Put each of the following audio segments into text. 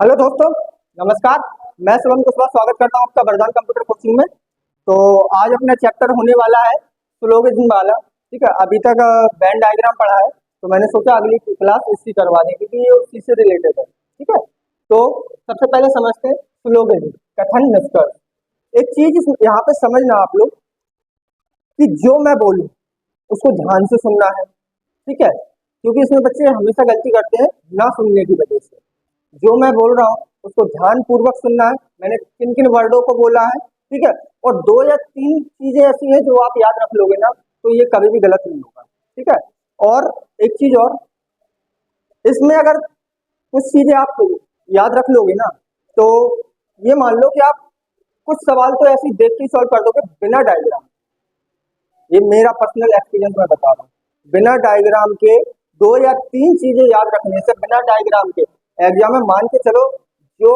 Hello दोस्तों, नमस्कार। मैं शिवम कुशवाहा स्वागत करता हूं आपका वरदान कंप्यूटर कोचिंग में। तो आज अपना चैप्टर होने वाला है सिलोगिज्म वाला। ठीक है, अभी तक वेन डायग्राम पढ़ा है, तो मैंने सोचा अगली क्लास इसकी करवा दें क्योंकि ये उसी से रिलेटेड है। ठीक है, तो सबसे पहले समझते हैं सिलोगिज्म, कथन निष्कर्ष। एक चीज यहाँ पे समझना आप लोग कि जो मैं बोलूँ उसको ध्यान से सुनना है। ठीक है, क्योंकि इसमें बच्चे हमेशा गलती करते हैं ना सुनने की वजह से। जो मैं बोल रहा हूँ उसको ध्यान पूर्वक सुनना है, मैंने किन किन वर्डों को बोला है। ठीक है, और दो या तीन चीजें ऐसी हैं जो आप याद रख लोगे ना तो ये कभी भी गलत नहीं होगा। ठीक है, और एक चीज और, इसमें अगर कुछ चीजें आप याद रख लोगे ना तो ये मान लो कि आप कुछ सवाल तो ऐसे ही देख के सॉल्व कर दोगे बिना डायग्राम। ये मेरा पर्सनल एक्सपीरियंस मैं बता रहा हूँ। बिना डायग्राम के दो या तीन चीजें याद रखने से, बिना डायग्राम के एग्जाम में मान के चलो जो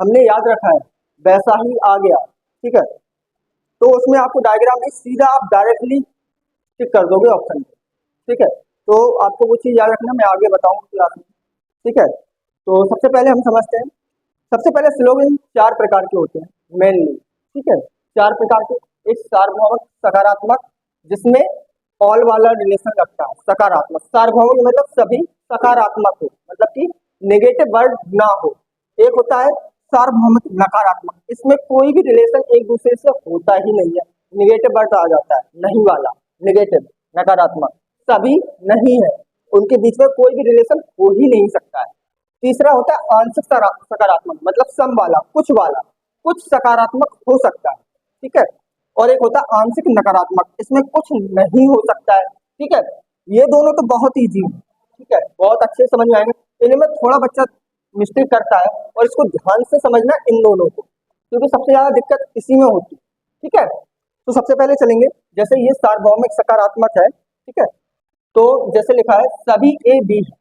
हमने याद रखा है वैसा ही आ गया। ठीक है, तो उसमें आपको डायग्राम नहीं, सीधा आप डायरेक्टली टिक कर दोगे ऑप्शन पे। ठीक है, तो आपको वो चीज याद रखना, मैं आगे बताऊंगा क्लास में। ठीक है, तो सबसे पहले हम समझते हैं। सबसे पहले स्लोगन चार प्रकार के होते हैं मेनली। ठीक है, चार प्रकार के। एक सार्वभौमिक सकारात्मक, जिसमें ऑल वाला रिलेशन रखता है। सकारात्मक, सार्वभौमिक मतलब सभी सकारात्मक हो, मतलब कि नेगेटिव वर्ड ना हो। एक होता है सार्वभौमिक नकारात्मक, इसमें कोई भी रिलेशन एक दूसरे से होता ही नहीं है, नेगेटिव वर्ड आ जाता है, नहीं वाला नेगेटिव। नकारात्मक सभी नहीं है, उनके बीच में कोई भी रिलेशन हो ही नहीं सकता है। तीसरा होता है आंशिक सकारात्मक, मतलब सम वाला, कुछ सकारात्मक हो सकता है। ठीक है, और एक होता है आंशिक नकारात्मक, इसमें कुछ नहीं हो सकता है। ठीक है, ये दोनों तो बहुत ईजी है। ठीक है, बहुत अच्छे से समझ में आएंगे। इनमें थोड़ा बच्चा मिस्टेक करता है और इसको ध्यान से समझना इन दोनों को, क्योंकि सबसे ज्यादा दिक्कत इसी में होती है। ठीक है, तो सबसे पहले चलेंगे, जैसे ये सार्वभौमिक सकारात्मक है। ठीक है, तो जैसे लिखा है सभी ए बी है,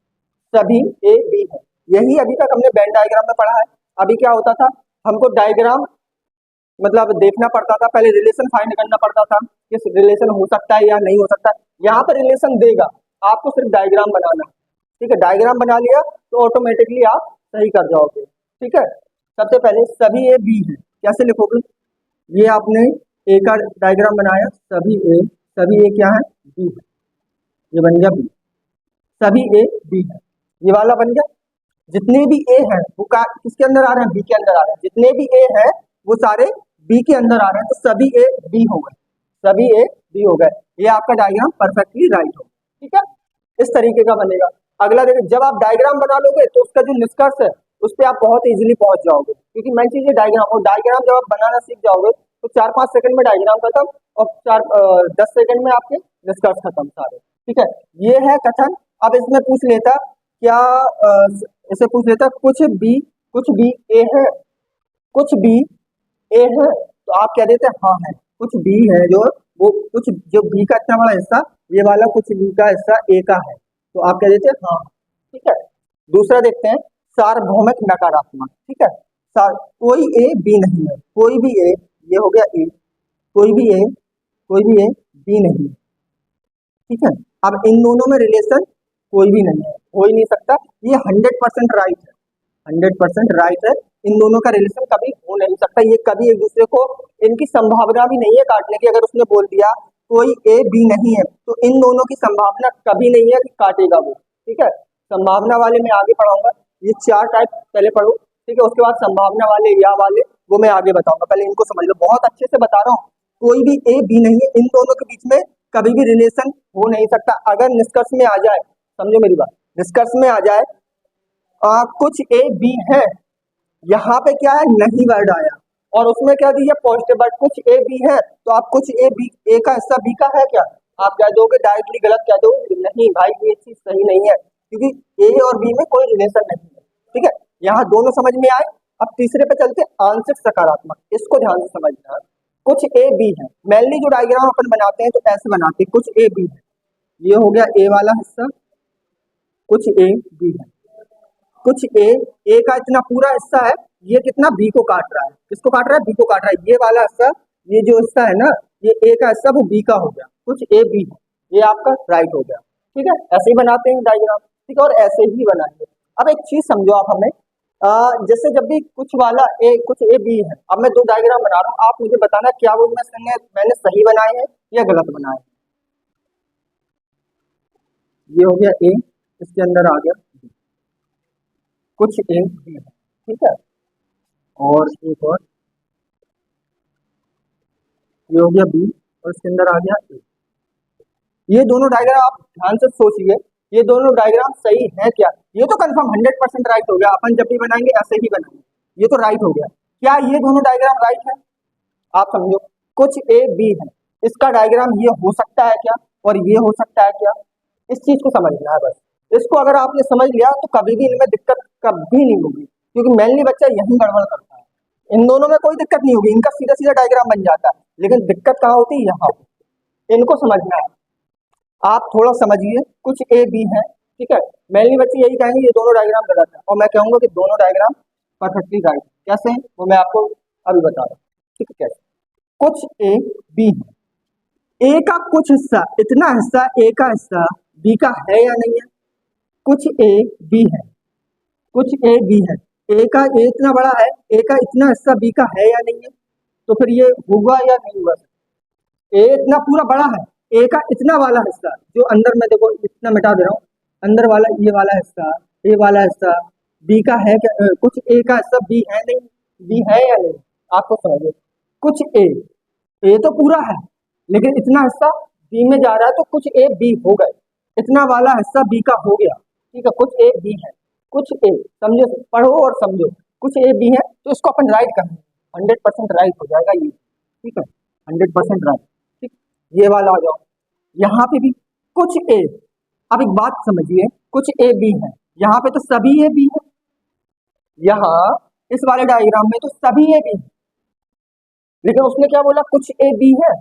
सभी ए बी है। यही अभी तक हमने वेन डायग्राम में पढ़ा है। अभी क्या होता था, हमको डायग्राम मतलब देखना पड़ता था, पहले रिलेशन फाइंड करना पड़ता था कि रिलेशन हो सकता है या नहीं हो सकता है। यहाँ पर रिलेशन देगा, आपको सिर्फ डायग्राम बनाना है। ठीक है, डायग्राम बना लिया तो ऑटोमेटिकली आप सही कर जाओगे। ठीक है, सबसे पहले सभी ए बी है, कैसे लिखोगे? ये आपने ए का डायग्राम बनाया, सभी ए क्या है? बी है। ये बन गया बी, सभी ए बी है, ये वाला बन गया। जितने भी ए हैं वो किसके अंदर आ रहे हैं? बी के अंदर आ रहे हैं। जितने भी ए हैं वो सारे बी के अंदर आ रहे हैं, तो सभी ए बी हो गए, सभी ए बी हो गए। ये आपका डायग्राम परफेक्टली राइट हो। ठीक है, इस तरीके का बनेगा। अगला देखिए, जब आप डायग्राम बना लोगे तो उसका जो निष्कर्ष है उस पर आप बहुत इजीली पहुंच जाओगे, क्योंकि मेन चीज है डायग्राम। और डायग्राम जब आप बनाना सीख जाओगे तो 4-5 सेकंड में डायग्राम खत्म, और 10 सेकंड में आपके निष्कर्ष खत्म सारे। ठीक है, ये है कथन। अब इसमें पूछ लेता क्या, इसे पूछ लेता कुछ भी ए है, कुछ बी ए है, तो आप कह देते हाँ है। कुछ बी है, जो वो कुछ जो बी का इतना बड़ा हिस्सा, ये वाला कुछ बी का हिस्सा ए का है, तो आप कह देते हाँ। ठीक है, दूसरा देखते हैं सार्वभौमिक नकारात्मक। ठीक है, कोई ए बी नहीं है, कोई भी ए, ये हो गया ए, कोई भी ए, कोई भी ए बी नहीं है। ठीक है, अब इन दोनों में रिलेशन कोई भी नहीं है, हो ही नहीं सकता। ये 100% राइट है, 100% राइट है। इन दोनों का रिलेशन कभी हो नहीं सकता, ये कभी एक दूसरे को, इनकी संभावना भी नहीं है काटने की। अगर उसने बोल दिया कोई ए बी नहीं है तो इन दोनों की संभावना कभी नहीं है कि काटेगा वो। ठीक है, संभावना वाले में आगे पढ़ाऊंगा, ये चार टाइप पहले पढ़ो। ठीक है, उसके बाद संभावना वाले या वाले वो मैं आगे बताऊंगा, पहले इनको समझ लो, बहुत अच्छे से बता रहा हूँ। कोई भी ए बी नहीं है, इन दोनों के बीच में कभी भी रिलेशन हो नहीं सकता। अगर निष्कर्ष में आ जाए, समझो मेरी बात, निष्कर्ष में आ जाए कुछ ए बी है, यहाँ पे क्या है? नहीं वर्ड आया, और उसमें क्या दिया? Positive word. कुछ ए बी है, तो आप कुछ ए बी, ए का हिस्सा बी का है क्या? आप कह दोगे डायरेक्टली गलत कह दोगे, नहीं भाई ये चीज सही नहीं है, क्योंकि ए और बी में कोई रिलेशन नहीं है। ठीक है, यहाँ दोनों समझ में आए। अब तीसरे पे चलते, आंशिक सकारात्मक, इसको ध्यान से समझना। कुछ ए बी है, मेनली जो डायग्राम अपन बनाते हैं तो ऐसे बनाते हैं, कुछ ए बी है, ये हो गया ए वाला हिस्सा, कुछ ए बी है, कुछ ए का इतना पूरा हिस्सा है, ये कितना? बी को काट रहा है। किसको काट रहा है? बी को काट रहा है। ये वाला हिस्सा, ये जो हिस्सा है ना, ये ए का हिस्सा वो बी का हो गया, कुछ ए बी है, ये आपका राइट हो गया। ठीक है, ऐसे ही बनाते हैं डायग्राम। ठीक है, और ऐसे ही बनाएंगे। अब एक चीज समझो आप हमें, जैसे जब भी कुछ वाला ए कुछ ए बी है, अब मैं दो डायग्राम बना रहा हूँ, आप मुझे बताना क्या वो मैंने सही बनाए हैं या गलत बनाए हैं। ये हो गया ए, इसके अंदर आ गया B, कुछ ए बी है, ठीक है। और एक और, ये हो गया बी और इसके अंदर आ गया ए। ये दोनों डायग्राम आप ध्यान से सोचिए, ये दोनों डायग्राम सही है क्या? ये तो कंफर्म 100% राइट हो गया, अपन जब भी बनाएंगे ऐसे ही बनाएंगे, ये तो राइट हो गया। क्या ये दोनों डायग्राम राइट है? आप समझो, कुछ ए बी है, इसका डायग्राम ये हो सकता है क्या और ये हो सकता है क्या? इस चीज को समझना है बस। इसको अगर आपने समझ लिया तो कभी भी इनमें दिक्कत कभी नहीं होगी, क्योंकि मेनली बच्चा यही गड़बड़ करता है। इन दोनों में कोई दिक्कत नहीं होगी, इनका सीधा सीधा डायग्राम बन जाता है, लेकिन दिक्कत कहाँ होती है? यहाँ। इनको समझना है, आप थोड़ा समझिए। कुछ ए बी है, ठीक है। मेनली बच्चे यही कहेंगे ये दोनों डायग्राम गलत है, और मैं कहूंगा कि दोनों डायग्राम परफेक्टली राइट है। कैसे हैं वो मैं आपको अभी बता रहा हूँ, ठीक है। कैसे? कुछ ए बी है, ए का कुछ हिस्सा, इतना हिस्सा ए का हिस्सा बी का है या नहीं है? कुछ ए बी है, कुछ ए बी है, ए का ए इतना बड़ा है, ए का इतना हिस्सा बी का है या नहीं है? तो फिर ये होगा या नहीं होगा? ए इतना पूरा बड़ा है, ए का इतना वाला हिस्सा जो अंदर में, देखो इतना मिटा दे रहा हूँ, अंदर वाला ये वाला हिस्सा, ए वाला हिस्सा बी का है क्या? कुछ ए का हिस्सा बी है नहीं, बी है या नहीं? आपको समझिए, कुछ ए तो पूरा है, लेकिन इतना हिस्सा बी में जा रहा है, तो कुछ ए बी हो गए, इतना वाला हिस्सा बी का हो गया, ठीक है। कुछ ए बी है, कुछ ए, समझो, पढ़ो और समझो। कुछ ए बी है तो इसको अपन राइट करेंगे, 100% राइट हो जाएगा ये, ठीक है, 100% राइट, ठीक। ये वाला आ जाओ, यहाँ पे भी कुछ ए, अब एक बात समझिए, कुछ ए बी है, यहाँ पे तो सभी ए बी है, यहाँ इस वाले डायग्राम में तो सभी ए बी है, लेकिन उसने क्या बोला? कुछ ए बी है,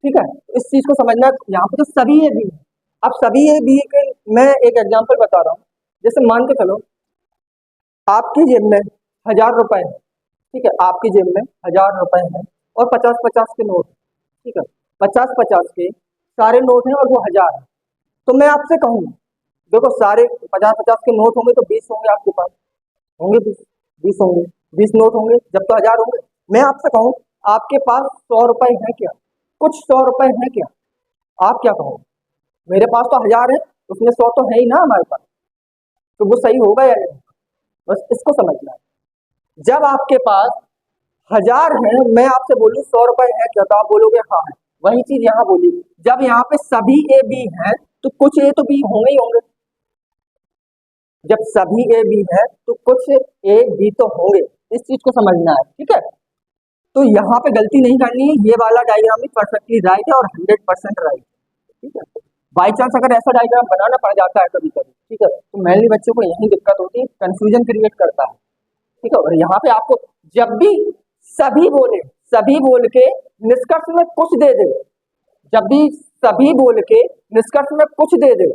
ठीक है। इस चीज को समझना, यहाँ पे तो सभी ए बी है। अब सभी ए बी के मैं एक एग्जांपल बता रहा हूँ। जैसे मान के चलो आपकी जेब में 1000 रुपए है, ठीक है, आपकी जेब में 1000 रुपए है और 50-50 के नोट, ठीक है, 50-50 के सारे नोट हैं और वो 1000 है। तो मैं आपसे कहूँ, देखो सारे 50-50 के नोट होंगे तो 20 होंगे आपके पास, होंगे 20 होंगे, 20 नोट होंगे जब तो 1000 होंगे। मैं आपसे कहूँ आपके पास 100 रुपए है क्या? कुछ 100 रुपए है क्या? आप क्या कहो? मेरे पास तो 1000 है, उसमें 100 तो है ही ना हमारे पास, तो वो सही होगा या नहीं? बस इसको समझना है। जब आपके पास 1000 है, मैं आपसे बोलूँ 100 रुपए है क्या, तो आप बोलोगे हाँ है। वही चीज यहाँ बोली, जब यहाँ पे सभी ए बी है तो कुछ ए तो बी होंगे ही होंगे। जब सभी ए बी है तो कुछ ए बी तो होंगे, इस चीज को समझना है, ठीक है। तो यहाँ पे गलती नहीं करनी है, ये वाला डायग्राम भी परफेक्टली राइट है और 100% राइट है, ठीक है। बाई चांस अगर ऐसा डायग्राम बनाना पड़ जाता है कभी कभी, ठीक है, तो मेनली बच्चों को यही दिक्कत होती है, कंफ्यूजन क्रिएट करता है, ठीक है। और यहाँ पे आपको जब भी सभी बोले, सभी बोल के निष्कर्ष में कुछ दे दे, जब भी सभी बोल के निष्कर्ष में कुछ दे दे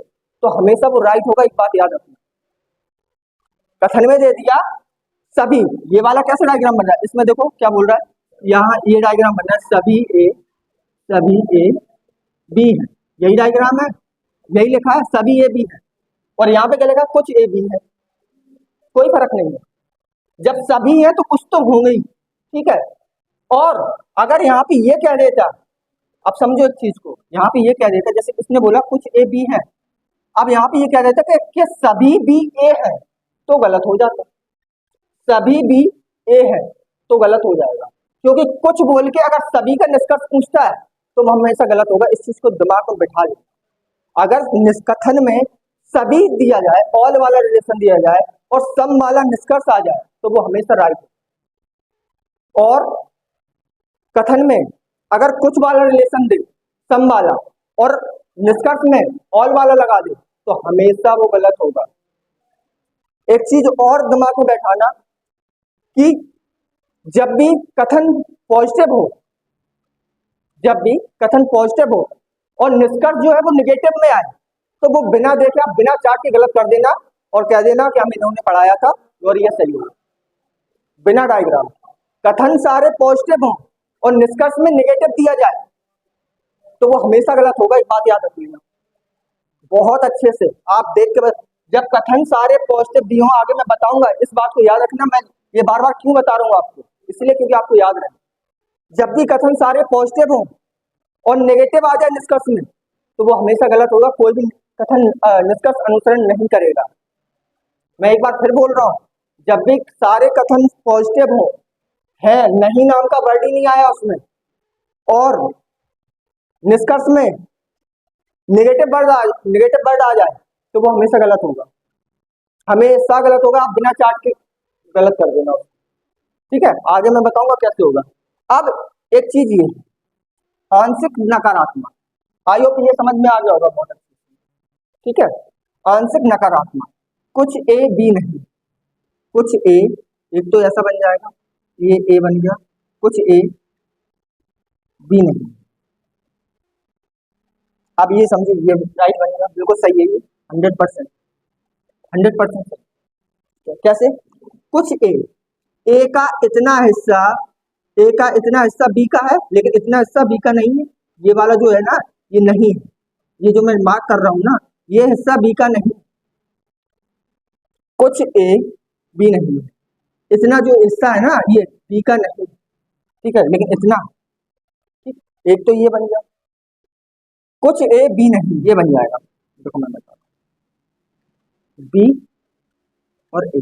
तो हमेशा वो राइट होगा, एक बात याद रखना। कथन में दे दिया सभी, ये वाला कैसा डायग्राम बन रहा है? इसमें देखो क्या बोल रहा है, यहाँ ये डायग्राम बन रहा है सभी ए बी है, यही डायग्राम है, यही लिखा है सभी ए बी है, और यहाँ पे क्या लिखा है? कुछ ए बी है, कोई फर्क नहीं है। जब सभी है तो कुछ तो होंगे ही, ठीक है। और अगर यहाँ पे ये कह देता, अब समझो एक चीज को, यहाँ पे ये कह देता, जैसे इसने बोला कुछ ए बी है, अब यहाँ पे ये कह देता कि सभी बी ए है, तो गलत हो जाता। सभी बी ए है तो गलत हो जाएगा, क्योंकि कुछ बोल के अगर सभी का निष्कर्ष पूछता है तो वो हमेशा गलत होगा। इस चीज को दिमाग में बिठा ले, अगर निष्कथन में सभी दिया जाए, ऑल वाला रिलेशन दिया जाए और सम वाला निष्कर्ष आ जाए तो वो हमेशा राइट है। और कथन में अगर कुछ वाला रिलेशन दे, सम वाला, और निष्कर्ष में ऑल वाला लगा दे तो हमेशा वो गलत होगा। एक चीज और दिमाग में बैठाना कि जब भी कथन पॉजिटिव हो, जब भी कथन पॉजिटिव हो और निष्कर्ष जो है वो निगेटिव में आए, तो वो बिना देखे आप बिना चार्ट के गलत कर देना और कह देना कि हम इन्होंने पढ़ाया था और ये सही हो, बिना डायग्राम। कथन सारे पॉजिटिव हो और निष्कर्ष में निगेटिव दिया जाए तो वो हमेशा गलत होगा, एक बात याद रखिएगा। बहुत अच्छे से आप देख के बस जब कथन सारे पॉजिटिव दिए हों, आगे मैं बताऊंगा, इस बात को याद रखना। मैं ये बार बार क्यों बता रहा हूँ आपको, इसलिए क्योंकि आपको याद रहे। जब भी कथन सारे पॉजिटिव हों और नेगेटिव आ जाए निष्कर्ष में, तो वो हमेशा गलत होगा। कोई भी कथन निष्कर्ष अनुसरण नहीं करेगा। मैं एक बार फिर बोल रहा हूँ, जब भी सारे कथन पॉजिटिव हो, है नहीं नाम का वर्ड ही नहीं आया उसमें, और निष्कर्ष में नेगेटिव वर्ड आ जाए, तो वो हमेशा गलत होगा, हमेशा गलत होगा। आप बिना चार्ट के गलत कर देना, ठीक है। आगे मैं बताऊंगा कैसे होगा। अब एक चीज ये आंशिक नकारात्मक, आई होप ये समझ में आ गया होगा बहुत अच्छे से, ठीक है। आंशिक नकारात्मक, कुछ ए बी नहीं, कुछ ए, एक तो ऐसा बन जाएगा, ये ए बन गया, कुछ ए बी नहीं। अब ये समझो, ये राइट बनेगा, बिल्कुल सही है ये, 100%, 100% सही। कैसे? कुछ ए का इतना हिस्सा, ए का इतना हिस्सा बी का है, लेकिन इतना हिस्सा बी का नहीं है। ये वाला जो है ना, ये नहीं है, ये जो मैं मार्क कर रहा हूं ना, ये हिस्सा बी का नहीं। कुछ ए बी नहीं है, इतना जो हिस्सा है ना, ये बी का नहीं, ठीक है, लेकिन इतना, ठीक। एक तो ये बन गया, कुछ ए बी नहीं, ये बन जाएगा। देखो मैं बता रहा हूं, बी और ए,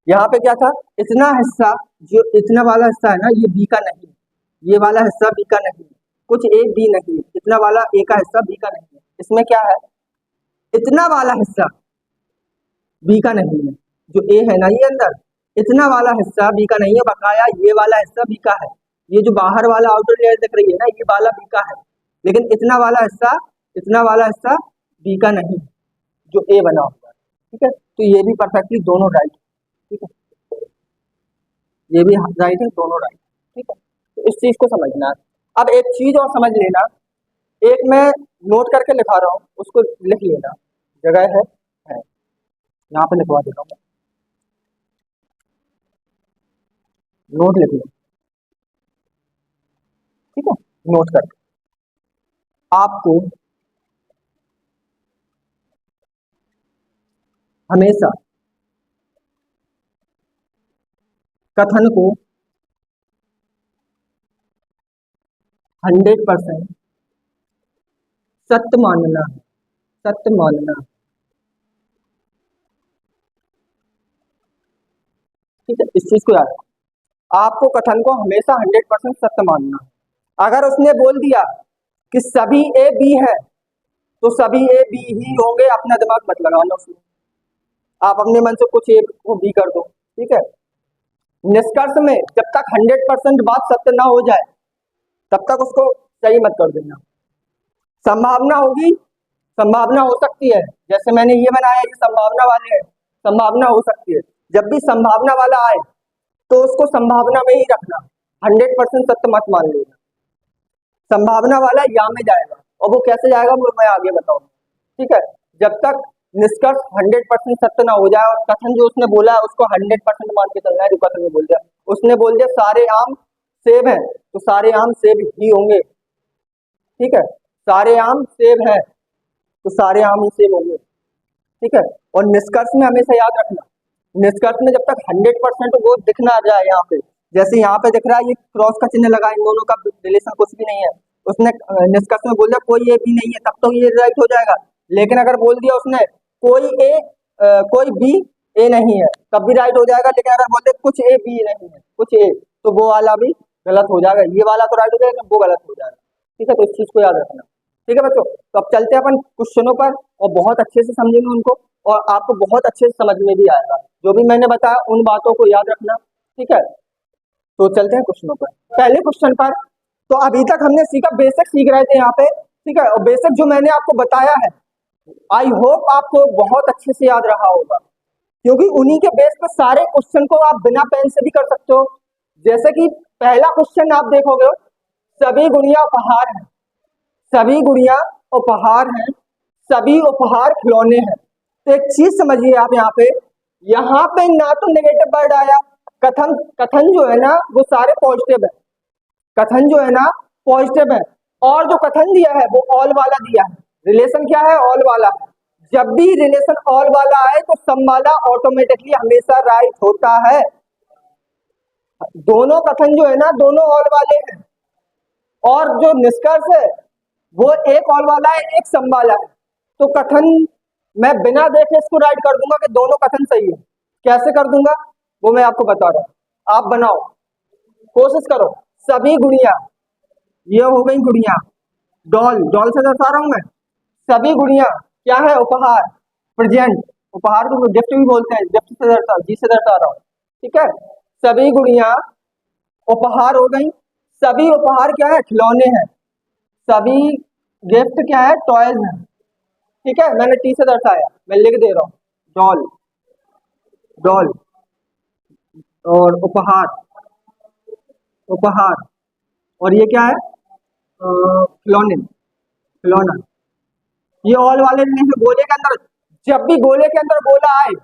यहाँ पे क्या था, इतना हिस्सा, जो इतना वाला हिस्सा है ना, ये बी का नहीं, ये वाला हिस्सा बी का नहीं, कुछ ए बी नहीं, इतना वाला ए का हिस्सा बी का नहीं है। इसमें क्या है, इतना वाला हिस्सा बी का नहीं है, जो ए है ना ये अंदर, इतना वाला हिस्सा बी का नहीं है, बकाया ये वाला हिस्सा बी का है। ये जो बाहर वाला आउटर लेयर दिख रही है ना, ये वाला बी का है, लेकिन इतना वाला हिस्सा बी का नहीं, जो ए बना हुआ है, ठीक है। तो ये भी परफेक्टली दोनों राइट, ठीक है, ये भी राइट है, दोनों राइट, ठीक है। तो इस चीज को समझना है। अब एक चीज और समझ लेना, एक मैं नोट करके लिखा रहा हूँ, उसको लिख लेना, जगह है यहाँ पे लिखवा देता हूँ, नोट लिख लो, ठीक है। नोट करके आपको हमेशा कथन को 100% सत्य मानना है, सत्य मानना है, ठीक है। इस चीज को याद रखो, आपको कथन को हमेशा 100% सत्य मानना है। अगर उसने बोल दिया कि सभी ए बी है, तो सभी ए बी ही होंगे, अपना दिमाग मत लगाना उसमें, आप अपने मन से कुछ ए को बी कर दो, ठीक है। निष्कर्ष में जब तक 100% बात सत्य ना हो जाए, तब तक उसको सही मत कर देना। संभावना होगी, संभावना हो सकती है, जैसे मैंने ये बनाया, ये संभावना वाले है, संभावना हो सकती है। जब भी संभावना वाला आए, तो उसको संभावना में ही रखना, 100% सत्य मत मान लेना। संभावना वाला या में जाएगा, और वो कैसे जाएगा वो मैं आगे बताऊंगा, ठीक है। जब तक निष्कर्ष 100% सत्य ना हो जाए, और कथन जो उसने बोला है उसको 100% मान के चलना है। जो कथन में बोल दिया, उसने बोल दिया सारे आम सेब हैं, तो सारे आम सेब ही होंगे, ठीक है। सारे आम सेब हैं, तो सारे आम ही सेब होंगे, ठीक है। और निष्कर्ष में हमेशा याद रखना, निष्कर्ष में जब तक 100% वो दिखना आ जाए, यहाँ पे जैसे यहाँ पे दिख रहा है, ये क्रॉस का चिन्ह लगा, इन दोनों का रिलेशन कुछ भी नहीं है, उसने निष्कर्ष में बोल दिया कोई ए बी नहीं है, तब तो ये राइट हो जाएगा। लेकिन अगर बोल दिया उसने कोई कोई बी ए नहीं है, तब भी राइट हो जाएगा। लेकिन अगर बोलते कुछ ए बी नहीं है, कुछ ए, तो वो वाला भी गलत हो जाएगा, ये वाला तो राइट हो जाएगा, वो गलत हो जाएगा, ठीक है। तो इस चीज को याद रखना, ठीक है बच्चों। तो अब चलते हैं अपन क्वेश्चनों पर, और बहुत अच्छे से समझेंगे उनको, और आपको बहुत अच्छे से समझ में भी आएगा। जो भी मैंने बताया उन बातों को याद रखना, ठीक है। तो चलते हैं क्वेश्चनों पर। पहले क्वेश्चन पर, तो अभी तक हमने सीखा, बेसिक सीख रहे थे यहाँ पे, ठीक है। और बेसिक जो मैंने आपको बताया है, आई होप आपको बहुत अच्छे से याद रहा होगा, क्योंकि उन्हीं के बेस पर सारे क्वेश्चन को आप बिना पेन से भी कर सकते हो। जैसे कि पहला क्वेश्चन आप देखोगे, सभी गुड़िया उपहार हैं, सभी गुड़िया उपहार हैं, सभी उपहार खिलौने हैं। तो एक चीज समझिए आप, यहाँ पे ना तो नेगेटिव वर्ड आया, कथन कथन जो है ना वो सारे पॉजिटिव है, कथन जो है ना पॉजिटिव है, और जो कथन दिया है वो ऑल वाला दिया है, रिलेशन क्या है? ऑल वाला है। जब भी रिलेशन ऑल वाला आए तो सम वाला ऑटोमेटिकली हमेशा राइट होता है। दोनों कथन जो है ना, दोनों ऑल वाले हैं, और जो निष्कर्ष है वो एक ऑल वाला है, एक सम वाला है। तो कथन मैं बिना देखे इसको राइट कर दूंगा कि दोनों कथन सही है। कैसे कर दूंगा वो मैं आपको बता रहा हूं। आप बनाओ, कोशिश करो। सभी गुड़िया, ये हो गई गुड़िया, डॉल, डॉल से दर्शा रहा हूं मैं। सभी गुड़िया क्या है? उपहार, प्रेजेंट। उपहार को गिफ्ट भी बोलते हैं, गिफ्ट से दर्शा, जी से दर्शा रहा हूं, ठीक है। सभी गुड़िया उपहार हो गई। सभी उपहार क्या है? खिलौने हैं। सभी गिफ्ट क्या है? टॉयज है, ठीक है। मैंने टी से दर्शाया, मैं लिख दे रहा हूं, डॉल, डॉल और उपहार, उपहार, और ये क्या है? खिलौने, खिलौना। ये ऑल वाले में गोले के अंदर, जब भी गोले के अंदर गोला आए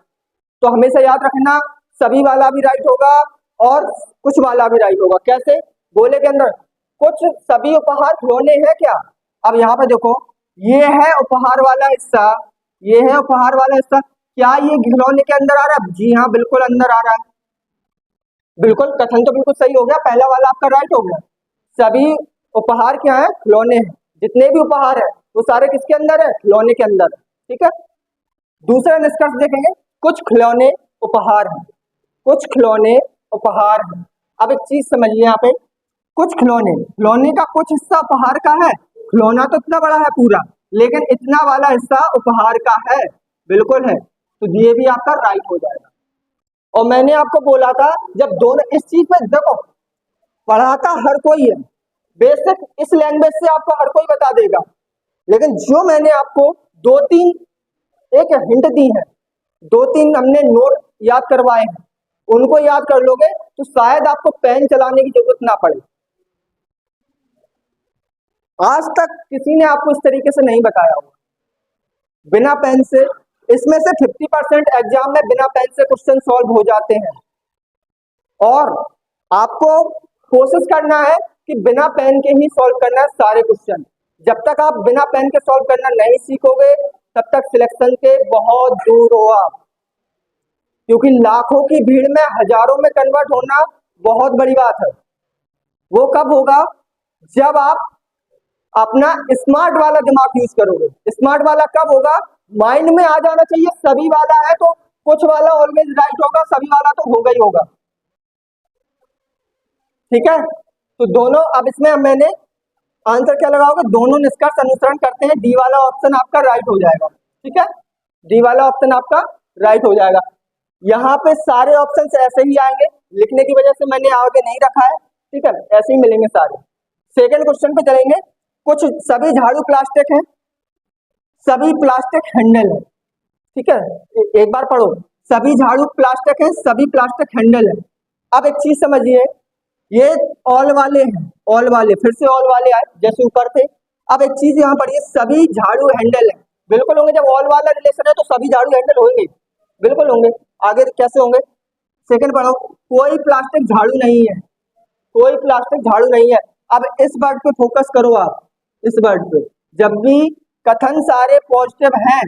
तो हमेशा याद रखना सभी वाला भी राइट होगा और कुछ वाला भी राइट होगा। कैसे? गोले के अंदर कुछ सभी उपहार खिलौने हैं क्या? अब यहाँ पे देखो, ये है उपहार वाला हिस्सा, ये है उपहार वाला हिस्सा। क्या ये खिलौने के अंदर आ रहा है? जी हाँ, बिल्कुल अंदर आ रहा है। बिल्कुल, कथन तो बिल्कुल सही हो गया, पहला वाला आपका राइट हो गया। सभी उपहार क्या है? खिलौने हैं। जितने भी उपहार है वो सारे किसके अंदर है? खिलौने के अंदर, ठीक है। दूसरा निष्कर्ष देखेंगे, कुछ खिलौने उपहार हैं, कुछ खिलौने उपहार हैं। अब एक चीज समझिए यहाँ पे, कुछ खिलौने, खिलौने का कुछ हिस्सा उपहार का है। खिलौना तो इतना बड़ा है पूरा, लेकिन इतना वाला हिस्सा उपहार का है, बिल्कुल है। तो ये भी आपका राइट हो जाएगा। और मैंने आपको बोला था, जब दोनों इस चीज पे देखो, पढ़ाता हर कोई है, बेसिक इस लैंग्वेज से आपको हर कोई बता देगा, लेकिन जो मैंने आपको दो तीन एक हिंट दी है, दो तीन हमने नोट याद करवाए हैं, उनको याद कर लोगे तो शायद आपको पेन चलाने की जरूरत ना पड़े। आज तक किसी ने आपको इस तरीके से नहीं बताया होगा, बिना पेन से। इसमें से 50% एग्जाम में बिना पेन से क्वेश्चन सॉल्व हो जाते हैं, और आपको कोशिश करना है कि बिना पेन के ही सॉल्व करना है सारे क्वेश्चन। जब तक आप बिना पेन के सॉल्व करना नहीं सीखोगे तब तक सिलेक्शन के बहुत दूर हो आप, क्योंकि लाखों की भीड़ में हजारों में कन्वर्ट होना बहुत बड़ी बात है। वो कब होगा? जब आप अपना स्मार्ट वाला दिमाग यूज करोगे। स्मार्ट वाला कब होगा? माइंड में आ जाना चाहिए सभी वाला है तो कुछ वाला ऑलवेज राइट होगा, सभी वाला तो होगा ही होगा, ठीक है। तो दोनों, अब इसमें मैंने आंसर क्या लगाओगे? दोनों निष्कर्ष अनुसरण करते हैं, डी वाला ऑप्शन आपका राइट हो जाएगा, ठीक है। डी वाला ऑप्शन आपका राइट हो जाएगा। यहाँ पे सारे ऑप्शन ऐसे ही आएंगे, लिखने की वजह से मैंने आगे नहीं रखा है, ठीक है, ऐसे ही मिलेंगे सारे। सेकेंड क्वेश्चन पे चलेंगे। कुछ सभी झाड़ू प्लास्टिक है, सभी प्लास्टिक हैंडल है, ठीक है। एक बार पढ़ो, सभी झाड़ू प्लास्टिक है, सभी प्लास्टिक हैंडल है। अब एक चीज समझिए, ये ऑल वाले हैं, ऑल वाले, फिर से ऑल वाले आए जैसे ऊपर थे। अब एक चीज यहाँ पढ़िए, सभी झाड़ू हैंडल है, बिल्कुल होंगे। जब ऑल वाला रिलेशन है तो सभी झाड़ू हैंडल होंगे, बिल्कुल होंगे। आगे कैसे होंगे? सेकंड पढ़ो, कोई प्लास्टिक झाड़ू नहीं है, कोई प्लास्टिक झाड़ू नहीं है। अब इस वर्ड पे फोकस करो आप, इस वर्ड पे। जब भी कथन सारे पॉजिटिव हैं,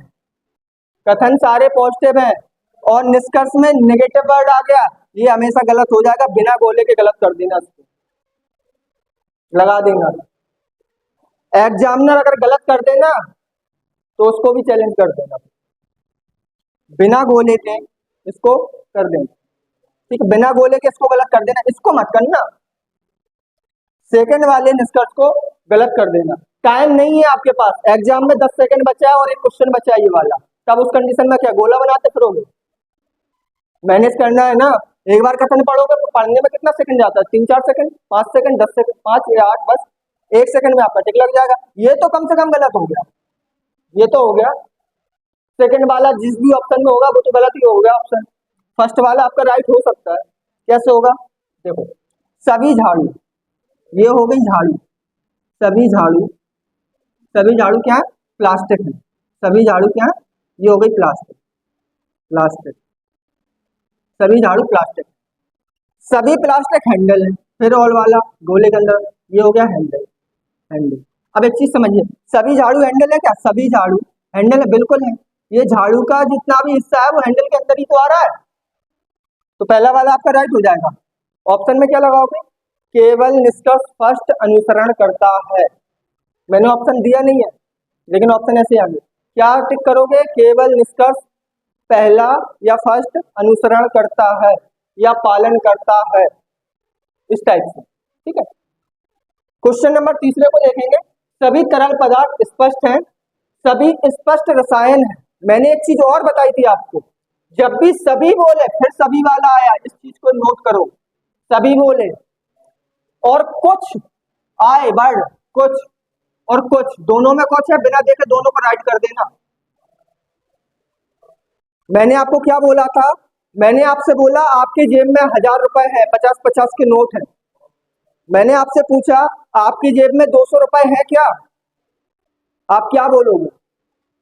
कथन सारे पॉजिटिव हैं और निष्कर्ष में नेगेटिव वर्ड आ गया, ये हमेशा गलत हो जाएगा। बिना बोले के गलत कर देना, इसको लगा देना। एग्जामिनर अगर गलत कर देना तो उसको भी चैलेंज कर देना, बिना बोले के इसको कर देना, ठीक है। बिना बोले के इसको गलत कर देना, इसको मत करना। सेकंड वाले निष्कर्ष को गलत कर देना। टाइम नहीं है आपके पास, एग्जाम में 10 सेकंड बचा है और एक क्वेश्चन बचा है ये वाला, तब उस कंडीशन में क्या गोला बनाते फिरोगे? मैनेज करना है ना। एक बार कथन पढ़ोगे तो पढ़ने में कितना सेकंड जाता है? 3-4 सेकंड, 5 सेकंड, 10 सेकंड, 5 या 8, बस 1 सेकंड में आपका टिक लग जाएगा। ये तो कम से कम गलत हो गया, ये तो हो गया। सेकंड वाला जिस भी ऑप्शन में होगा वो तो गलत ही हो गया ऑप्शन। फर्स्ट वाला आपका राइट हो सकता है। कैसे होगा? देखो, सभी झाड़ू, ये हो गई झाड़ू, सभी झाड़ू, सभी झाड़ू क्या है? प्लास्टिक है। सभी झाड़ू क्या है? ये हो गई प्लास्टिक, प्लास्टिक, सभी झाड़ू प्लास्टिक। सभी प्लास्टिक हैंडल है, फिर ऑल वाला गोले के अंदर, ये हो गया हैंडल, हैंडल। अब एक चीज समझिए, सभी झाड़ू हैंडल है क्या? सभी झाड़ू हैंडल है, बिल्कुल है। ये झाड़ू का जितना भी हिस्सा है वो हैंडल के अंदर ही तो आ रहा है, तो पहला वाला आपका राइट हो जाएगा। ऑप्शन में क्या लगाओगे? केवल निष्कर्ष फर्स्ट अनुसरण करता है। मैंने ऑप्शन दिया नहीं है, लेकिन ऑप्शन ऐसे आ गए। क्या टिक करोगे? केवल निष्कर्ष पहला या फर्स्ट अनुसरण करता है या पालन करता है, इस टाइप से, ठीक है। क्वेश्चन नंबर तीसरे को देखेंगे। सभी तरल पदार्थ स्पष्ट हैं, सभी स्पष्ट रसायन है। मैंने एक चीज और बताई थी आपको, जब भी सभी बोले फिर सभी वाला आया, इस चीज को नोट करो। सभी बोले और कुछ आए वर्ड, कुछ और कुछ, दोनों में कुछ है, बिना देखे दोनों को राइट कर देना। मैंने आपको क्या बोला था? मैंने आपसे बोला आपके जेब में 1000 रुपए है, 50-50 के नोट है। मैंने आपसे पूछा आपकी जेब में 200 रुपए है क्या? आप क्या बोलोगे?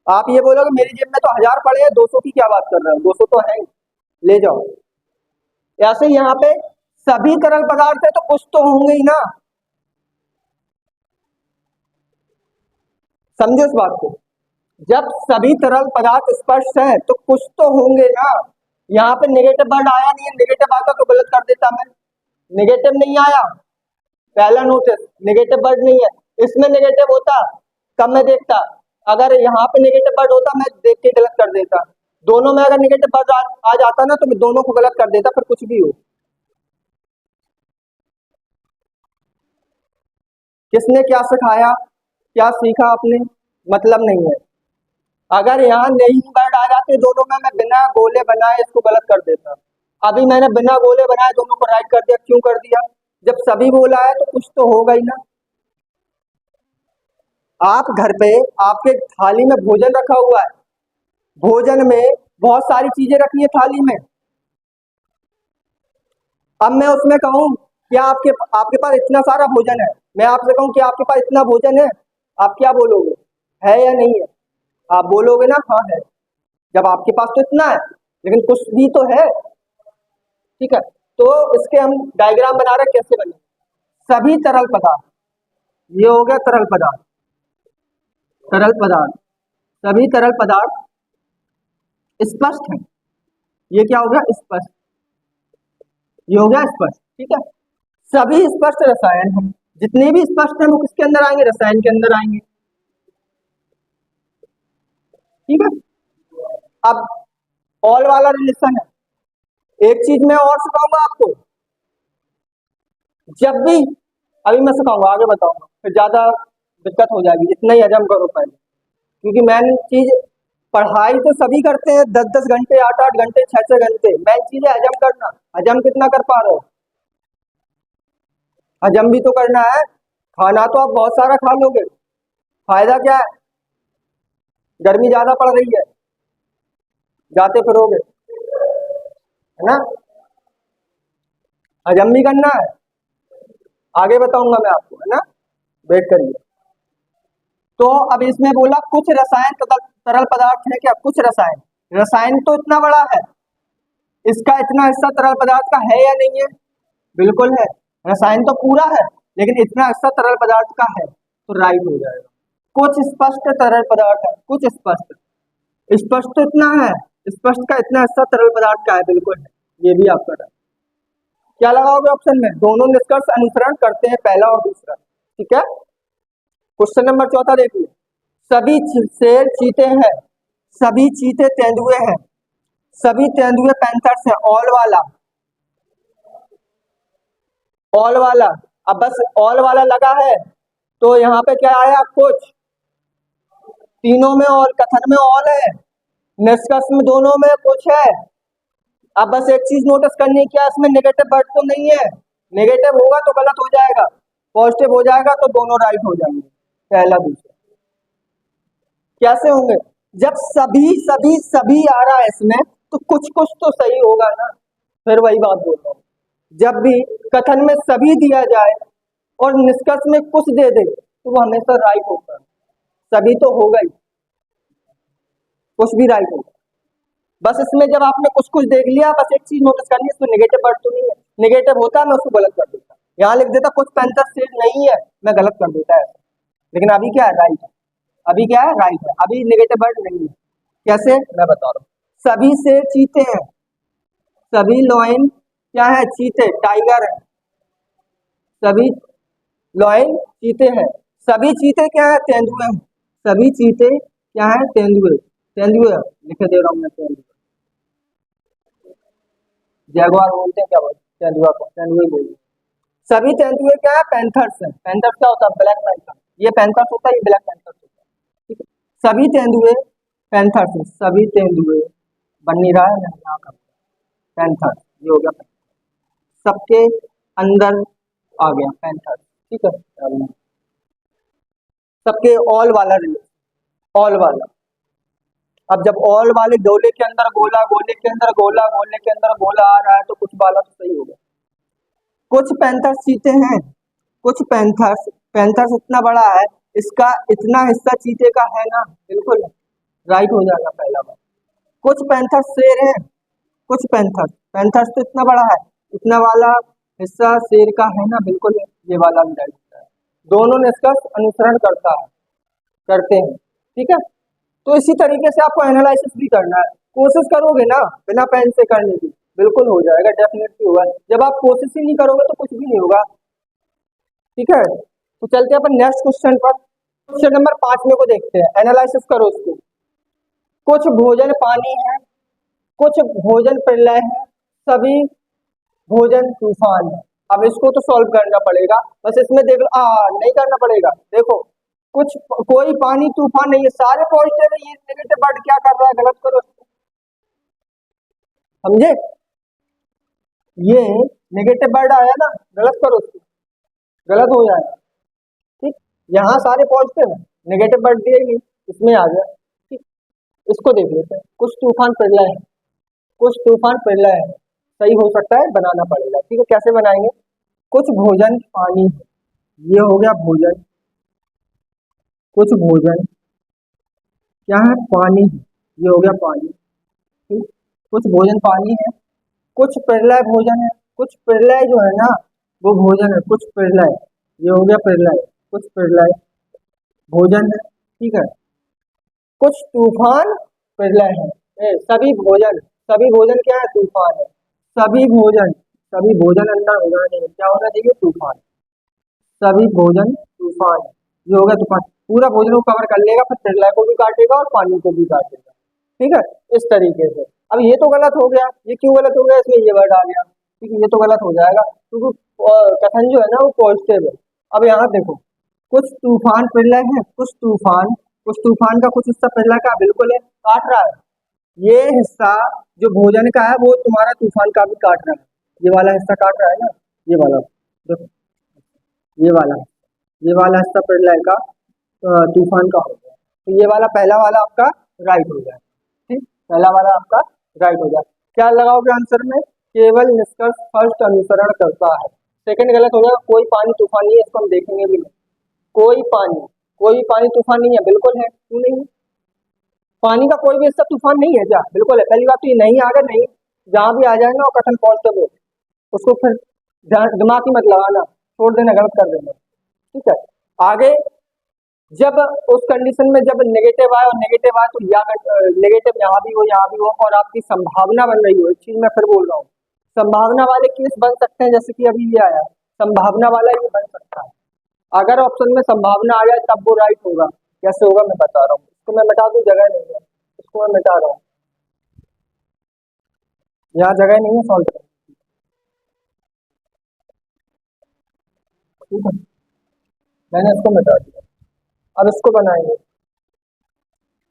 आप ये बोलोगे मेरी जेब में तो 1000 पड़े हैं, 200 की क्या बात कर रहे हो, 200 तो है, ले जाओ। ऐसे यहाँ पे सभी तरल पदार्थ है तो कुछ तो होंगे ही ना, समझो इस बात को। जब सभी तरल पदार्थ स्पष्ट है तो कुछ तो होंगे ना। यहाँ पे नेगेटिव वर्ड आया नहीं है, नेगेटिव आता तो गलत कर देता मैं। नेगेटिव नहीं आया, पहला नोटिस, नेगेटिव वर्ड नहीं है। इसमें नेगेटिव होता तब मैं देखता, अगर यहाँ पे नेगेटिव वर्ड होता मैं देख के गलत कर देता। दोनों में अगर नेगेटिव वर्ड आ जाता ना तो मैं दोनों को गलत कर देता, फिर कुछ भी हो। किसने क्या सिखाया, क्या सीखा आपने, मतलब नहीं है। अगर यहाँ नहीं वर्ड आ जाते दोनों में, मैं बिना गोले बनाए इसको गलत कर देता। अभी मैंने बिना गोले बनाए दोनों को राइट कर दिया। क्यों कर दिया? जब सभी बोला है तो कुछ तो होगा ही ना। आप घर पे आपके थाली में भोजन रखा हुआ है, भोजन में बहुत सारी चीजें रखी है थाली में। अब मैं उसमें कहूँ क्या आपके आपके पास इतना सारा भोजन है, मैं आपसे कहूँ कि आपके पास इतना भोजन है, आप क्या बोलोगे? है या नहीं है? आप बोलोगे ना हाँ है, जब आपके पास तो इतना है, लेकिन कुछ भी तो है, ठीक है। तो इसके हम डायग्राम बना रहे, कैसे बने? सभी तरल पदार्थ, ये हो गया तरल पदार्थ, तरल पदार्थ, सभी तरल पदार्थ स्पष्ट है। ये क्या हो गया? स्पष्ट, ये हो गया स्पष्ट, ठीक है। सभी स्पष्ट रसायन है, जितने भी स्पष्ट है वो किसके अंदर आएंगे? रसायन के अंदर आएंगे, ठीक है। अब ऑल वाला रिलेशन है। एक चीज मैं और सिखाऊंगा आपको, जब भी, अभी मैं सिखाऊंगा, आगे बताऊंगा, फिर ज्यादा दिक्कत हो जाएगी, इतना ही हजम करो पहले। क्योंकि मेन चीज, पढ़ाई तो सभी करते हैं 10-10 घंटे, 8-8 घंटे, 6-6 घंटे, मेन चीज है हजम करना। हजम कितना कर पा रहे हो? हजम भी तो करना है। खाना तो आप बहुत सारा खा लोगे, फायदा क्या है? गर्मी ज्यादा पड़ रही है, जाते फिरोगे, है ना। हजम भी करना है, आगे बताऊंगा मैं आपको, है ना, वेट करिए। तो अब इसमें बोला कुछ रसायन तथा तरल पदार्थ है क्या? कुछ रसायन, रसायन तो इतना बड़ा है, इसका इतना हिस्सा तरल पदार्थ का है या नहीं है? बिल्कुल है। रसायन तो पूरा है, लेकिन इतना हिस्सा तरल पदार्थ का है, तो राइट हो जाएगा। कुछ स्पष्ट तरल पदार्थ है, कुछ स्पष्ट, स्पष्ट तो इतना है, स्पष्ट का इतना हिस्सा तरल पदार्थ का है, बिल्कुल है, ये भी आपका है। क्या लगाओगे ऑप्शन में? दोनों निष्कर्ष अनुसरण करते हैं, पहला और दूसरा, ठीक है। क्वेश्चन नंबर चौथा देखिए। सभी शेर चीते हैं, सभी चीते तेंदुए हैं, सभी तेंदुए पैंथर्स हैं। ऑल वाला, ऑल वाला, अब बस ऑल वाला लगा है तो यहाँ पे क्या आया? कुछ, तीनों में ऑल, कथन में ऑल है, निष्कर्ष में दोनों में कुछ है। अब बस एक चीज नोटिस करनी, क्या इसमें नेगेटिव वर्ड तो नहीं है? नेगेटिव होगा तो गलत हो जाएगा, पॉजिटिव हो जाएगा तो दोनों राइट हो जाएंगे, पहला दूसरा। कैसे होंगे? जब सभी सभी सभी आ रहा है इसमें, तो कुछ कुछ तो सही होगा ना। फिर वही बात बोल रहा हूँ, जब भी कथन में सभी दिया जाए और निष्कर्ष में कुछ दे दे तो वो हमेशा राइट होता है। सभी तो होगा ही, कुछ भी राइट होगा। बस इसमें जब आपने कुछ कुछ देख लिया, बस एक चीज नोटिस करनी है, इसमें नेगेटिव वर्ड तो नहीं है। नेगेटिव होता मैं उसको गलत कर देता, यहाँ लिख देता कुछ पैंथर शेर नहीं है, मैं गलत कर देता है। लेकिन अभी क्या है, राइट है। अभी क्या है, राइट है। अभी नेगेटिव वर्ड नहीं है। कैसे, मैं बता रहा हूँ। सभी शेर चीते हैं, सभी लॉयन क्या है, चीते, टाइगर है। सभी लॉयन चीते हैं, सभी चीते क्या है, तेंदुए हैं। सभी चीते क्या है, तेंदुए, तेंदुए लिखे दे रहा हूँ मैं, तेंदुए। जैगुआर बोलते हैं, क्या बोलते हैं तेंदुआ को, तेंदुए बोलते हैं। सभी तेंदुए क्या है, पैंथर्स हैं। पैंथर्स क्या होता है, ब्लैक पैंथर। ये पैंथर्स होता है, ये ब्लैक पैंथर्स होता है। ठीक है, सभी तेंदुए पैंथर्स हैं, सभी तेंदुए बन नहीं रहा है ना यहाँ का, पैंथर ये हो गया। सबके अंदर आ गया पैंथर। ठीक है, सबके ऑल वाला, ऑल वाला। अब जब ऑल वाले गोले के अंदर गोला, गोले के अंदर गोला, गोले के अंदर गोला आ रहा है तो कुछ वाला तो सही होगा। कुछ पैंथर्स चीते हैं, कुछ पैंथर्स, पैंथर्स इतना बड़ा है, इसका इतना हिस्सा चीते का है ना, बिल्कुल राइट हो जाएगा पहला बार। कुछ पैंथर्स शेर है, कुछ पैंथर्स, पैंथर्स तो इतना बड़ा है, इतना वाला हिस्सा शेर का है ना, बिल्कुल ये वाला भी राइट होता है। दोनों ने इसका अनुसरण करता है, करते हैं। ठीक है, तो इसी तरीके से आपको एनालिसिस भी करना है। कोशिश करोगे ना बिना पेन से करने की, बिल्कुल हो जाएगा, डेफिनेटली होगा। जब आप कोशिश ही नहीं करोगे तो कुछ भी नहीं होगा। ठीक है, तो चलते हैं अपन नेक्स्ट क्वेश्चन पर। क्वेश्चन नंबर 5 में को देखते हैं, एनालिसिस करो इसको। कुछ भोजन पानी है, कुछ भोजन प्रलय है, सभी भोजन तूफान है। अब इसको तो सॉल्व करना पड़ेगा, बस इसमें देख लो, नहीं करना पड़ेगा। देखो, कुछ, कोई पानी तूफान नहीं है, सारे पॉजिटिव है, ये नेगेटिव वर्ड क्या कर रहा है, गलत करो, समझे। ये नेगेटिव वर्ड आया ना, गलत करो उसको, गलत हो जाएगा। ठीक, यहाँ सारे पॉजिटिव है, नेगेटिव वर्ड दिए नहीं, इसमें आ गया। ठीक, इसको देख लेते हैं। कुछ तूफान प्रलय है, कुछ तूफान प्रलय है, सही हो सकता है, बनाना पड़ेगा। ठीक है, कैसे बनाएंगे। कुछ भोजन पानी है, ये हो गया भोजन। कुछ भोजन क्या है, पानी है, ये हो गया पानी। ठीक, कुछ भोजन पानी है, कुछ प्रलय भोजन है। कुछ प्रलय जो है ना वो भोजन है, कुछ प्रलय, ये हो गया प्रलय, कुछ प्रलय भोजन है। ठीक है, कुछ तूफान प्रलय है, सभी भोजन, सभी भोजन क्या है, तूफान है। सभी भोजन, सभी भोजन अंदर होना नहीं, क्या होना चाहिए, तूफान। सभी भोजन तूफान, ये होगा तूफान। पूरा भोजन को कवर कर लेगा, फिर प्रलय को भी काटेगा और पानी को भी काटेगा। ठीक है, इस तरीके से। अब ये तो गलत हो गया, ये क्यों गलत हो गया, इसमें ये वर्ड आ गया। ठीक है, ये तो गलत हो जाएगा क्योंकि कथन जो है ना वो पॉजिटिव है। अब यहाँ देखो, कुछ तूफान प्रलय है, कुछ तूफान, कुछ तूफान का कुछ हिस्सा प्रलय का बिल्कुल है, काट रहा है। ये हिस्सा जो भोजन का है वो तुम्हारा तूफान का भी काट रहा है, ये वाला हिस्सा काट रहा है ना, ये वाला देखो, ये वाला हिस्सा प्रलय का, तूफान का हो गया। तो ये वाला पहला वाला आपका राइट हो जाए। ठीक, पहला वाला आपका राइट हो जाए। क्या लगाओगे आंसर में, केवल निष्कर्ष फर्स्ट अनुसरण करता है। सेकंड गलत हो जाएगा, कोई पानी तूफान नहीं है, इसको हम देखेंगे भी नहीं। कोई पानी, कोई पानी तूफान नहीं है, बिल्कुल है, क्यों नहीं है। पानी का कोई भी हिस्सा तूफान नहीं है क्या, बिल्कुल है। पहली बात तो ये नहीं आ गया, नहीं जहां भी आ जाएगा वो कथन पॉजिटिव हो, उसको फिर दिमाग ही मत लगाना, छोड़ देना, गलत कर देना। ठीक है, आगे जब उस कंडीशन में जब नेगेटिव आए, और नेगेटिव आए तो या नेगेटिव यहाँ भी हो, यहाँ भी हो, और आपकी संभावना बन रही हो, एक चीज मैं फिर बोल रहा हूँ, संभावना वाले केस बन सकते हैं, जैसे कि अभी ये आया, संभावना वाला ये बन सकता है। अगर ऑप्शन में संभावना आ जाए तब वो राइट होगा। कैसे होगा मैं बता रहा हूँ, इसको मैं मिटा दूं, जगह नहीं है, इसको मैं मिटा रहा हूँ, यहाँ जगह नहीं है सॉल्व करने। ठीक है, मैंने इसको मिटा दिया, अब इसको बनाएंगे।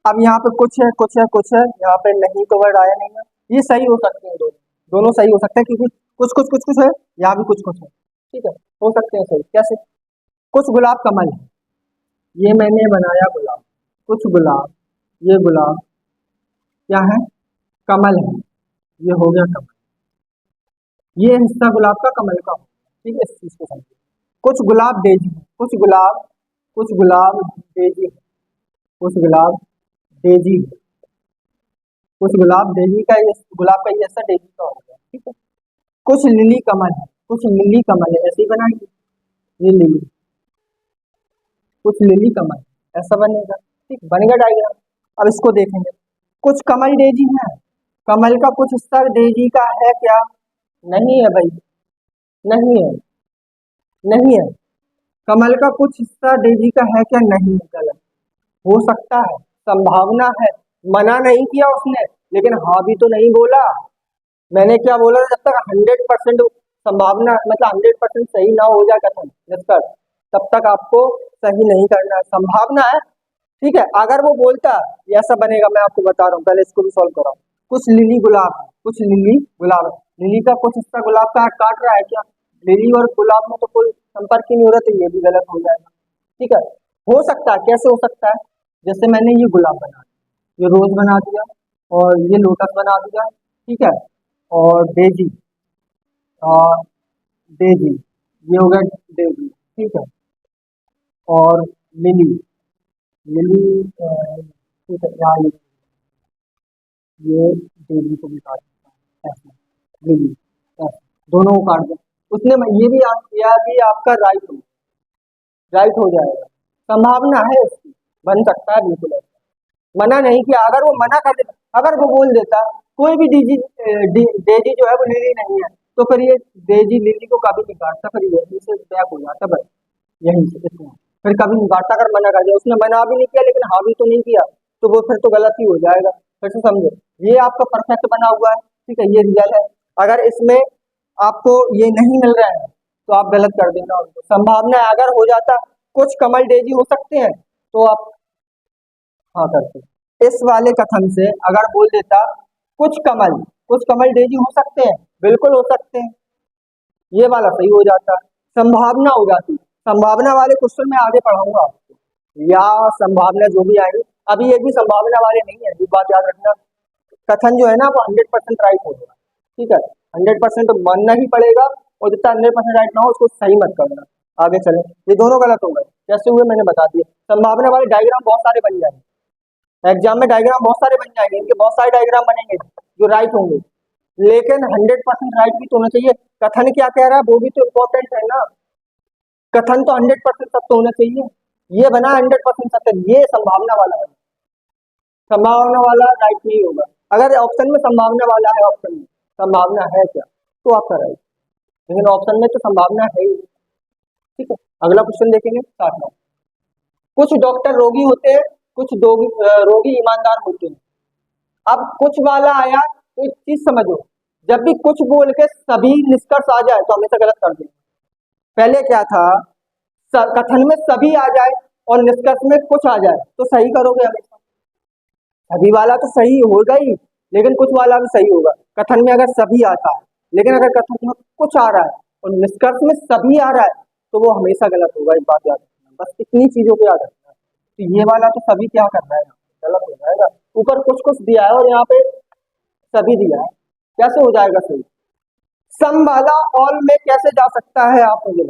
अब यहाँ पे कुछ है, कुछ है, कुछ है, यहाँ पे नहीं तो वर्ड आया नहीं है। ये सही हो सकते हैं, दोनों दोनों सही हो सकते हैं, क्योंकि कुछ कुछ कुछ कुछ है, यहाँ भी कुछ कुछ है। ठीक है, हो सकते हैं सही। कैसे, कुछ गुलाब कमल है, ये मैंने बनाया गुलाब, कुछ गुलाब, ये गुलाब क्या है, कमल है, ये हो गया कमल, ये हिस्सा गुलाब का कमल का हो। ठीक है, इस चीज को समझिए। कुछ गुलाब डेजी है, कुछ गुलाब, कुछ गुलाब डेजी है, कुछ गुलाब डेजी है, कुछ गुलाब डेजी का, ये गुलाब का ये हिस्सा डेजी का हो गया। ठीक है, कुछ लिली कमल है, कुछ लिली कमल है, ऐसे ही बनाएंगे, ये लिली, कुछ लिली कमल, ऐसा बनेगा। ठीक, बनेगा डायग्राम। अब इसको देखेंगे, कुछ कमल डेजी है, कमल का कुछ हिस्सा डेजी का है क्या? नहीं है भाई, नहीं है, नहीं है। कमल का कुछ हिस्सा डेजी का है क्या? नहीं है, गलत। हो सकता है, संभावना है, मना नहीं किया उसने, लेकिन हाँ भी तो नहीं बोला। मैंने क्या बोला, जब तक 100% संभावना मतलब 100% सही ना हो जाए कथन निष्कर्ष, तब तक आपको सही नहीं करना है। संभावना है, ठीक है। अगर वो बोलता ये ऐसा बनेगा, मैं आपको बता रहा हूँ, पहले इसको भी सॉल्व कराऊँ। कुछ लिली गुलाब है, कुछ लिली गुलाब है, लिली का कुछ हिस्सा गुलाब का काट रहा है क्या? लिली और गुलाब में तो कोई संपर्क ही नहीं हो रहा, तो ये भी गलत हो जाएगा। ठीक है, हो सकता है, कैसे हो सकता है? जैसे मैंने ये गुलाब बना दिया, ये रोज बना दिया, और ये लोटस बना दिया, ठीक है, और डेजी, और डेजी, ये हो गया डेजी, ठीक है, और लिली, लिली ठीक है, यहाँ ये डेजी को भी काट देता है, ऐसे लिली, ऐसे दोनों को काट दो। उसने ये भी यह भी आपका राइट हो, राइट हो जाएगा। संभावना है इसकी, बन सकता है बिल्कुल ऐसा, मना नहीं किया। अगर वो मना कर देता, अगर वो बोल देता कोई भी डेजी जो है वो लिली नहीं है, तो फिर ये डेजी लिली को कभी नहीं काटता, फिर यहीं से बैक हो जाता, बस यहीं से इतना, फिर कभी नहीं काटता। अगर मना कर दिया, उसने मना भी नहीं किया लेकिन हाँ भी तो नहीं किया, तो वो फिर तो गलत ही हो जाएगा। फिर से समझो, ये आपका परफेक्ट बना हुआ है, ठीक है, ये रियल है। अगर इसमें आपको ये नहीं मिल रहा है तो आप गलत कर देना उनको। संभावना अगर हो जाता कुछ कमल डेजी हो सकते हैं, तो आप हाँ करते। इस वाले कथन से अगर बोल देता कुछ कमल डेजी हो सकते हैं, बिल्कुल हो सकते हैं, ये वाला सही हो जाता। संभावना हो जाती, संभावना वाले क्वेश्चन में आगे पढ़ाऊंगा आपको, या संभावना जो भी आएगी, अभी ये भी संभावना वाले नहीं है, ये बात याद रखना। कथन जो है ना वो 100% राइट होगा, ठीक है, 100% मानना ही पड़ेगा, और जितना 100% राइट ना हो उसको सही मत करना। आगे चले, ये दोनों गलत हो गए, कैसे हुए मैंने बता दिया। संभावना वाले डायग्राम बहुत सारे बन जाएंगे, एग्जाम में डायग्राम बहुत सारे बन जाएंगे, इनके बहुत सारे डायग्राम बनेंगे जो राइट होंगे, लेकिन 100% राइट भी तो होना चाहिए। कथन क्या कह रहा है वो भी तो इम्पोर्टेंट है ना, कथन तो 100% सत्य होना चाहिए। ये बना 100% सत्य, ये संभावना वाला है, संभावना वाला राइट नहीं होगा। अगर ऑप्शन में संभावना वाला है, ऑप्शन में संभावना है क्या, तो आपका राइट, लेकिन ऑप्शन में तो संभावना है ही। ठीक है, अगला क्वेश्चन देखेंगे साथ में। कुछ डॉक्टर रोगी होते हैं, कुछ रोगी ईमानदार होते हैं। अब कुछ वाला आया तो एक चीज समझो, जब भी कुछ बोल के सभी निष्कर्ष आ जाए तो हमेशा गलत कर दें। पहले क्या था, कथन में सभी आ जाए और निष्कर्ष में कुछ आ जाए तो सही करोगे हमेशा। सभी वाला तो सही होगा ही, लेकिन कुछ वाला भी सही होगा। कथन में अगर सभी आता है, लेकिन अगर कथन में कुछ आ रहा है और निष्कर्ष में सभी आ रहा है, तो वो हमेशा गलत होगा। एक बात याद रखना, बस इतनी चीजों को याद रखना। तो ये वाला तो सभी क्या कर रहा है, गलत हो जाएगा। ऊपर कुछ कुछ दिया है और यहाँ पे सभी दिया है, कैसे हो जाएगा सही? सम वाला ऑल में कैसे जा सकता है, आप मुझे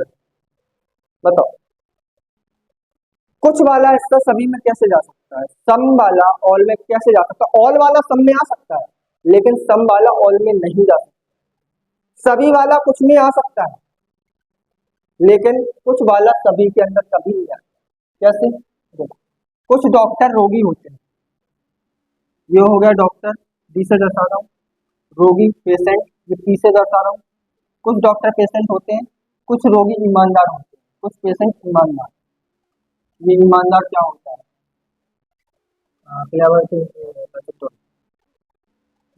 बताओ। कुछ वाला हिस्सा सभी में कैसे जा सकता है? सम वाला ऑल में कैसे जा सकता है? ऑल वाला सम में आ सकता है, लेकिन सम वाला ऑल में नहीं जा सकता। सभी वाला कुछ में आ सकता है, लेकिन कुछ वाला सभी के अंदर कभी नहीं आता। कैसे? देखो, कुछ डॉक्टर रोगी होते हैं, ये हो गया डॉक्टर, डी से दर्शा रहा हूँ, रोगी पेशेंट, ये पी से दर्शा रहा हूँ। कुछ डॉक्टर पेशेंट होते हैं, कुछ रोगी ईमानदार होते हैं, कुछ पेशेंट ईमानदार। ये ईमानदार क्या होता है?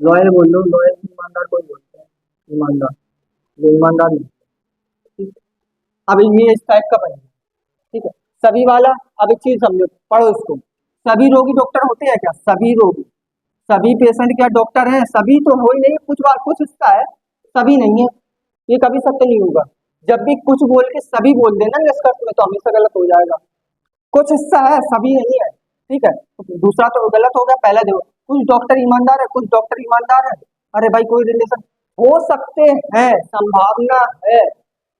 लॉयल बोल लो, लॉयल ईमानदार कोई बोलते हैं, ईमानदार, ये ईमानदार नहीं। ठीक है, अब ये इस टाइप का बनेगा। ठीक है, सभी वाला, अब एक चीज समझो, पढ़ो इसको। सभी रोगी डॉक्टर होते हैं क्या? सभी रोगी, सभी पेशेंट क्या डॉक्टर हैं? सभी तो हो ही नहीं, कुछ हिस्सा है, सभी नहीं है, ये कभी सत्य नहीं होगा। जब भी कुछ बोल के सभी बोल देना निष्कर्ष में, तो हमेशा गलत हो जाएगा। कुछ हिस्सा है, सभी नहीं है, ठीक है, तो दूसरा तो गलत हो गया। पहला देखो, कुछ डॉक्टर ईमानदार है, कुछ डॉक्टर ईमानदार है, अरे भाई कोई रिलेशन हो सकते हैं, संभावना है,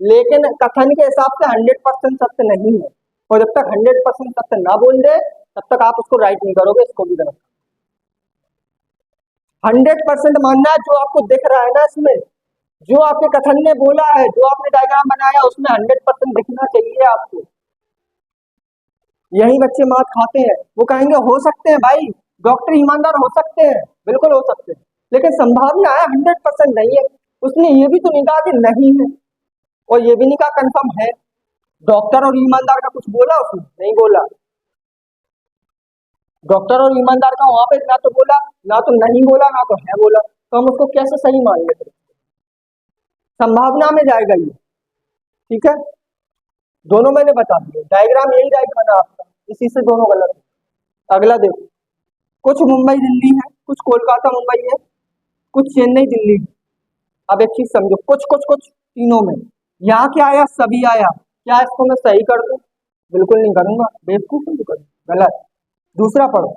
लेकिन कथन के हिसाब से 100% सत्य नहीं है। और जब तक 100% सत्य ना बोल दे, तब तक आप उसको राइट नहीं करोगे, इसको भी गलत। 100% मानना है जो आपको दिख रहा है ना, इसमें जो आपके कथन ने बोला है, जो आपने डायग्राम बनाया, उसमें 100% दिखना चाहिए आपको। यही बच्चे मात खाते हैं। वो कहेंगे हो सकते हैं भाई, डॉक्टर ईमानदार हो सकते हैं, बिल्कुल हो सकते हैं, लेकिन संभावना है 100% नहीं है। उसने ये भी तो नहीं कहा कि नहीं है, और ये भी नहीं कहा कंफर्म है। डॉक्टर और ईमानदार का कुछ बोला उसने? नहीं बोला। डॉक्टर और ईमानदार का वहां पे ना तो बोला, ना तो नहीं बोला, ना तो है बोला, तो हम उसको कैसे सही मान लेते? संभावना में जाएगा ये, ठीक है। दोनों मैंने बता दिए, डायग्राम यही राइट बना आपका, इसी से दोनों गलत है। अगला देखो, कुछ मुंबई दिल्ली है, कुछ कोलकाता मुंबई है, कुछ चेन्नई दिल्ली है। अब एक चीज समझो, कुछ कुछ कुछ तीनों में, यहाँ क्या आया? सभी आया। क्या इसको मैं सही कर दूं? बिल्कुल नहीं करूंगा, बेवकूफ नहीं करूंगा, गलत। दूसरा पढ़ो,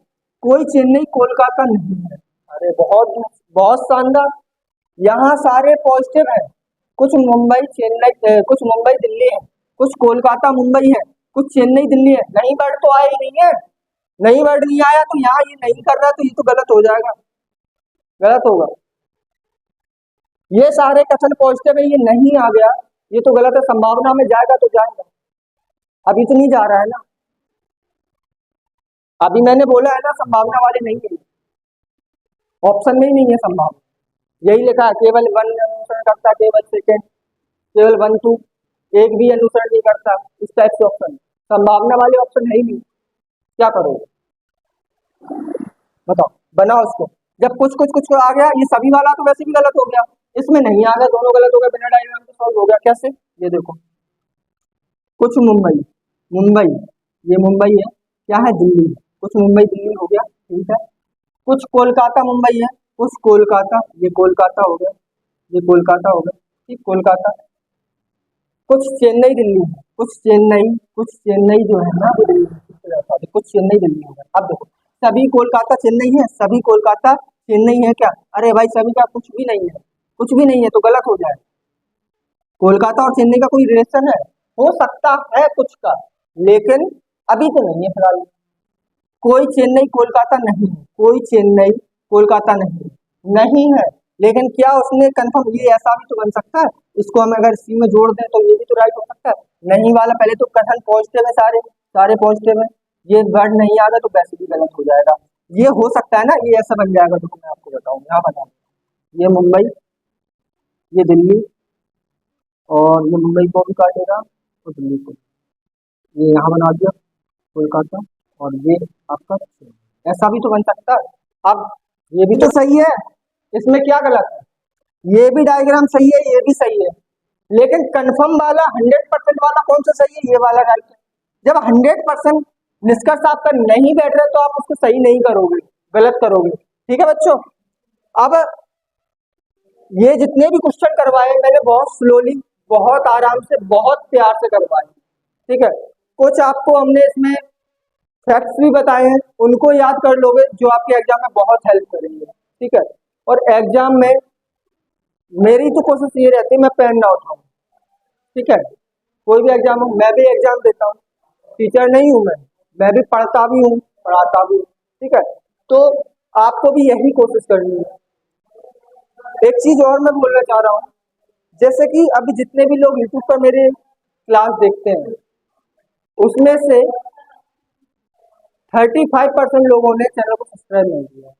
कोई चेन्नई कोलकाता नहीं है। अरे बहुत बहुत शानदार, यहाँ सारे पॉजिटिव है। कुछ मुंबई चेन्नई कुछ मुंबई दिल्ली है, कुछ कोलकाता मुंबई है, कुछ चेन्नई दिल्ली है। नहीं वर्ड तो आया ही नहीं है, नहीं वर्ड नहीं आया तो यहाँ ये नहीं कर रहा, तो ये तो गलत हो जाएगा, गलत होगा। ये सारे कथन पॉजिटिव है, ये नहीं आ गया, ये तो गलत है। संभावना में जाएगा तो जाएगा, अभी तो नहीं जा रहा है ना। अभी मैंने बोला है ना संभावना वाले नहीं है, ऑप्शन में ही नहीं है संभावना। यही लिखा है, केवल वन अनुसरण करता, केवल सेकेंड, केवल 1 2, एक भी अनुसरण नहीं करता, इस टाइप से ऑप्शन। संभावना वाले ऑप्शन है ही नहीं, क्या करोगे बताओ? बनाओ उसको। जब कुछ कुछ कुछ आ गया, ये सभी वाला तो वैसे भी गलत हो गया, इसमें नहीं आ गया, दोनों गलत हो गए, बिना डायग्राम के सॉल्व हो गया। कैसे? ये देखो, कुछ मुंबई, मुंबई, ये मुंबई है, क्या है? दिल्ली। कुछ मुंबई दिल्ली हो गया, ठीक है। कुछ कोलकाता मुंबई है, कुछ कोलकाता, ये कोलकाता हो गया, ये कोलकाता हो गया, ठीक, कोलकाता। कुछ चेन्नई दिल्ली है, कुछ चेन्नई जो है ना वो दिल्ली है, कुछ चेन्नई दिल्ली हो गया। अब देखो, सभी कोलकाता चेन्नई है, सभी कोलकाता चेन्नई है क्या? अरे भाई सभी का कुछ भी नहीं है, कुछ भी नहीं है तो गलत हो जाए। कोलकाता और चेन्नई का कोई रिलेशन है? हो सकता है कुछ का, लेकिन अभी तो नहीं है फिलहाल। कोई चेन्नई कोलकाता नहीं है, कोई चेन्नई कोलकाता नहीं, नहीं है। लेकिन क्या उसने कंफर्म, ये ऐसा भी तो बन सकता है, इसको हम अगर सी में जोड़ दें तो ये भी तो राइट हो सकता है। नहीं वाला पहले तो कथन पॉजिटिव है, सारे सारे पॉजिटिव है, ये वर्ड नहीं आ रहा तो वैसे भी गलत हो जाएगा। ये हो सकता है ना, ये ऐसा बन जाएगा। तो मैं आपको बताऊँ, यहाँ बता, ये मुंबई, ये दिल्ली, और ये मुंबई को भी काटेगा और दिल्ली को, ये यहाँ बना दिया कोलकाता, और ये आपका, ऐसा भी तो बन सकता है। अब ये भी तो सही है, इसमें क्या गलत है? ये भी डायग्राम सही है, ये भी सही है, लेकिन कंफर्म वाला 100% वाला कौन सा सही है? ये वाला राइट है। जब 100% निष्कर्ष आपका नहीं बैठ रहा तो आप उसको सही नहीं करोगे, गलत करोगे, ठीक है बच्चों। अब ये जितने भी क्वेश्चन करवाए मैंने बहुत स्लोली, बहुत आराम से, बहुत प्यार से करवाए, ठीक है। कुछ आपको हमने इसमें फैक्ट्स भी बताए हैं, उनको याद कर लोगे जो आपके एग्जाम में बहुत हेल्प करेंगे, ठीक है। और एग्जाम में मेरी तो कोशिश ये रहती है मैं पेन ना उठाऊं, ठीक है। कोई भी एग्जाम हो, मैं भी एग्जाम देता हूँ, टीचर नहीं हूं मैं भी पढ़ता भी हूँ, पढ़ाता भी हूँ, ठीक है। तो आपको भी यही कोशिश करनी है। एक चीज और मैं बोलना चाह रहा हूँ, जैसे कि अभी जितने भी लोग यूट्यूब पर मेरे क्लास देखते हैं, उसमें से 35% लोगों ने चैनल को सब्सक्राइब नहीं किया।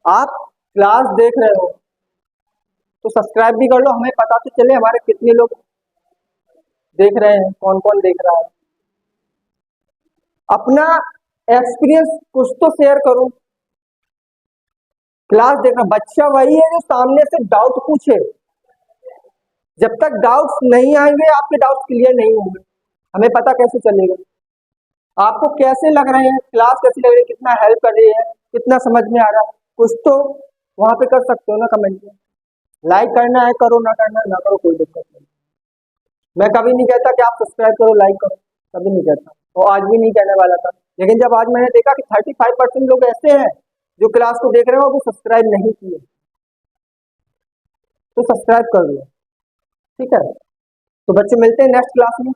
आप क्लास देख रहे हो तो सब्सक्राइब भी कर लो, हमें पता तो चले हमारे कितने लोग देख रहे हैं, कौन कौन देख रहा है। अपना एक्सपीरियंस कुछ तो शेयर करो। क्लास देखना, बच्चा वही है जो सामने से डाउट पूछे। जब तक डाउट्स नहीं आएंगे, आपके डाउट्स क्लियर नहीं होंगे, हमें पता कैसे चलेगा आपको कैसे लग रहे हैं, क्लास कैसी लग रही है, कितना हेल्प कर रही है, कितना समझ में आ रहा है। कुछ तो वहां पे कर सकते हो ना कमेंट में। लाइक करना है करो, ना करना है ना करो, कोई दिक्कत नहीं। मैं कभी नहीं कहता कि आप सब्सक्राइब करो लाइक करो, कभी नहीं कहता, और आज भी नहीं कहने वाला था। लेकिन जब आज मैंने देखा कि 35% लोग ऐसे हैं जो क्लास को देख रहे हो वो सब्सक्राइब नहीं किए, तो सब्सक्राइब कर लो, ठीक है। तो बच्चे मिलते हैं नेक्स्ट क्लास में।